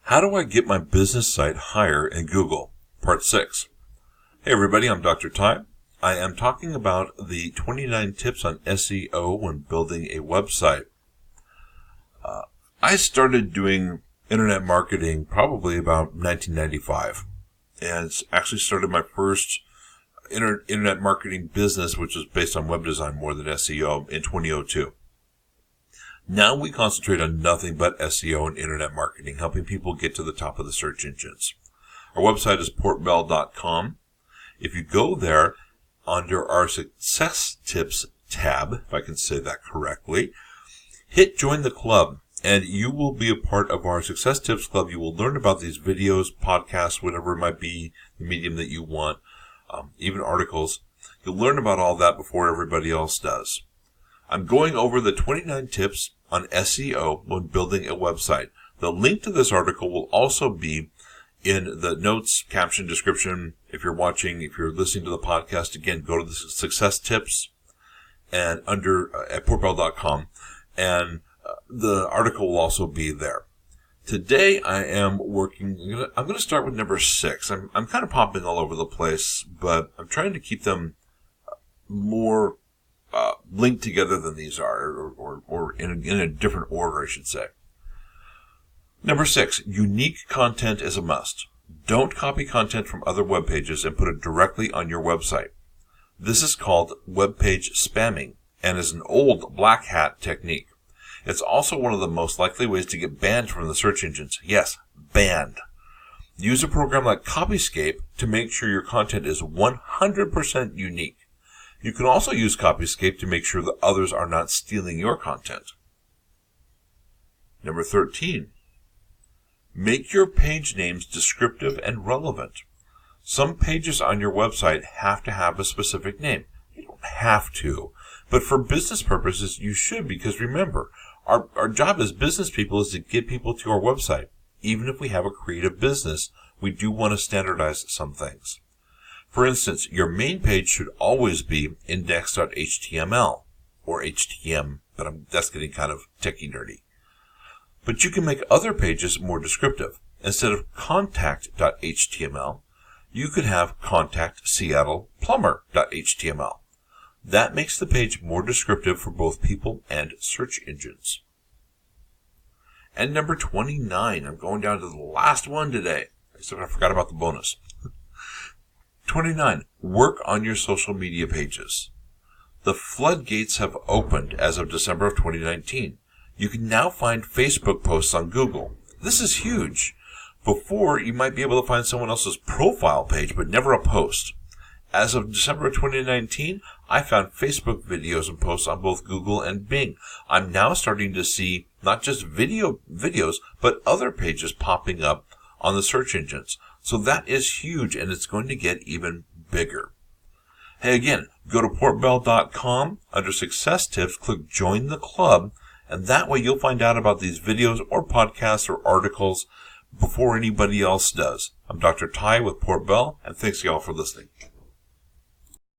How do I get my business site higher in Google? Part 6. Hey everybody, I'm Dr. Ty. I am talking about the 29 tips on SEO when building a website. I started doing internet marketing probably about 1995 and actually started my first internet marketing business, which was based on web design more than SEO, in 2002. Now we concentrate on nothing but SEO and internet marketing, helping people get to the top of the search engines. Our website is portbell.com. If you go there under our Success Tips tab, if I can say that correctly, hit Join the Club, and you will be a part of our Success Tips Club. You will learn about these videos, podcasts, whatever it might be, the medium that you want, even articles. You'll learn about all that before everybody else does. I'm going over the 29 tips on SEO when building a website. The link to this article will also be in the notes, caption, description. If you're listening to the podcast, again, go to the Success Tips and under at portbell.com, and the article will also be there. Today I am I'm going to start with number 6. I'm kind of popping all over the place, but I'm trying to keep them more linked together than these are, or in a different order, I should say. Number 6, unique content is a must. Don't copy content from other web pages and put it directly on your website. This is called web page spamming and is an old black hat technique. It's also one of the most likely ways to get banned from the search engines. Yes, banned. Use a program like Copyscape to make sure your content is 100% unique. You can also use Copyscape to make sure that others are not stealing your content. Number 13. Make your page names descriptive and relevant. Some pages on your website have to have a specific name. You don't have to, but for business purposes, you should, because remember, our job as business people is to get people to our website. Even if we have a creative business, we do want to standardize some things. For instance, your main page should always be index.html or HTML, but that's getting kind of techy nerdy. But you can make other pages more descriptive. Instead of contact.html, you could have contact.seattleplumber.html. That makes the page more descriptive for both people and search engines. And number 29, I'm going down to the last one today. I forgot about the bonus. 29, work on your social media pages. The floodgates have opened as of December of 2019. You can now find Facebook posts on Google. This is huge. Before, you might be able to find someone else's profile page, but never a post. As of December of 2019, I found Facebook videos and posts on both Google and Bing. I'm now starting to see not just videos, but other pages popping up on the search engines. So that is huge, and it's going to get even bigger. Hey, again, go to portbell.com. Under Success Tips, click Join the Club, and that way you'll find out about these videos or podcasts or articles before anybody else does. I'm Dr. Ty with Port Bell, and thanks y'all for listening.